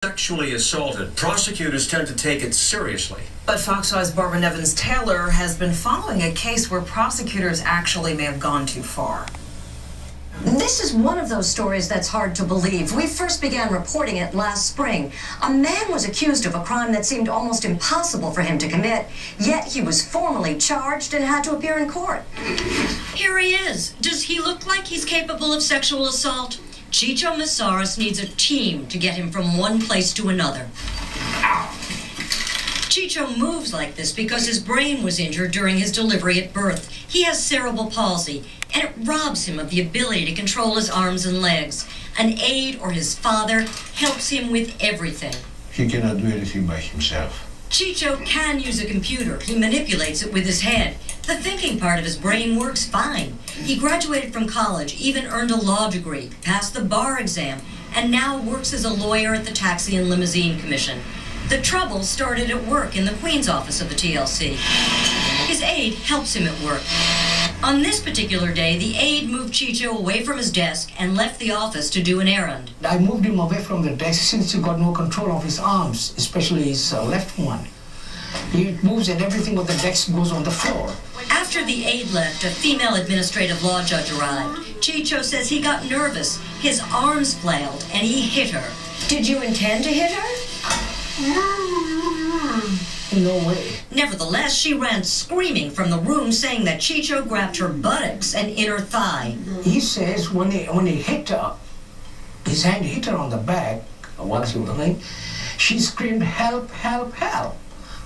Sexually assaulted, prosecutors tend to take it seriously. But Fox 5's Barbara Nevins-Taylor has been following a case where prosecutors actually may have gone too far. This is one of those stories that's hard to believe. We first began reporting it last spring. A man was accused of a crime that seemed almost impossible for him to commit, yet he was formally charged and had to appear in court. Here he is. Does he look like he's capable of sexual assault? Chicho Masaris needs a team to get him from one place to another. Ow. Chicho moves like this because his brain was injured during his delivery at birth. He has cerebral palsy, and it robs him of the ability to control his arms and legs. An aide or his father helps him with everything. He cannot do anything by himself. Chicho can use a computer. He manipulates it with his head. The thinking part of his brain works fine. He graduated from college, even earned a law degree, passed the bar exam, and now works as a lawyer at the Taxi and Limousine Commission. The trouble started at work in the Queen's office of the TLC. His aide helps him at work. On this particular day, the aide moved Chicho away from his desk and left the office to do an errand. I moved him away from the desk since he got no control of his arms, especially his left one. He moves and everything on the desk goes on the floor. After the aide left, a female administrative law judge arrived. Chicho says he got nervous. His arms flailed and he hit her. Did you intend to hit her? No way. Nevertheless, she ran screaming from the room, saying that Chicho grabbed her buttocks and inner thigh. He says when he hit her, his hand hit her on the back, once he was like, she screamed, "Help, help, help."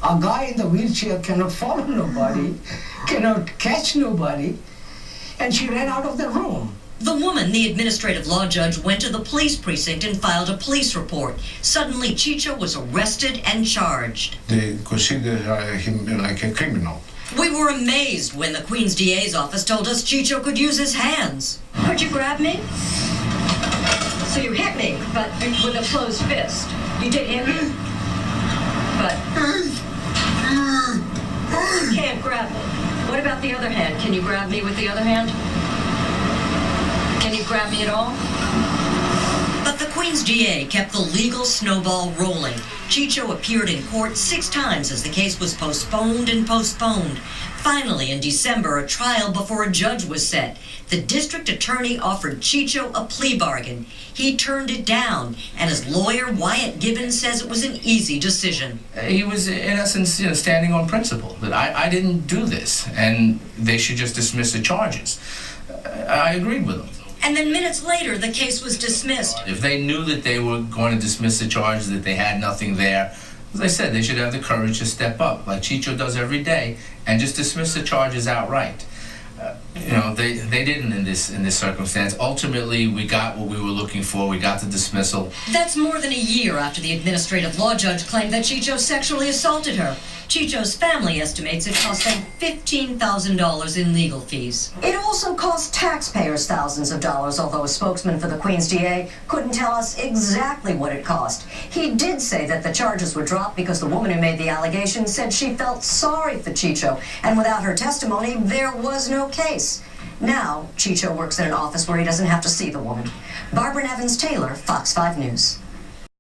A guy in the wheelchair cannot follow nobody, cannot catch nobody, and she ran out of the room. The woman, the administrative law judge, went to the police precinct and filed a police report. Suddenly, Chicho was arrested and charged. They consider him like a criminal. We were amazed when the Queen's DA's office told us Chicho could use his hands. Could you grab me? So you hit me, but with a closed fist. You did hit me, but you can't grab me. What about the other hand? Can you grab me with the other hand? Can you grab me at all? But the Queen's DA kept the legal snowball rolling. Chicho appeared in court 6 times as the case was postponed and postponed. Finally, in December, a trial before a judge was set. The district attorney offered Chicho a plea bargain. He turned it down, and his lawyer, Wyatt Gibbons, says it was an easy decision. He was, in essence, standing on principle, that I didn't do this, and they should just dismiss the charges. I agreed with him. And then minutes later, the case was dismissed. If they knew that they were going to dismiss the charges, that they had nothing there, as I said, they should have the courage to step up, like Chicho does every day, and just dismiss the charges outright. They didn't in this circumstance. Ultimately, we got what we were looking for. We got the dismissal. That's more than a year after the administrative law judge claimed that Chicho sexually assaulted her. Chicho's family estimates it cost them $15,000 in legal fees. It also cost taxpayers thousands of dollars, although a spokesman for the Queen's DA couldn't tell us exactly what it cost. He did say that the charges were dropped because the woman who made the allegation said she felt sorry for Chicho, and without her testimony, there was no case. Now, Chicho works in an office where he doesn't have to see the woman. Barbara Nevins-Taylor, Fox 5 News.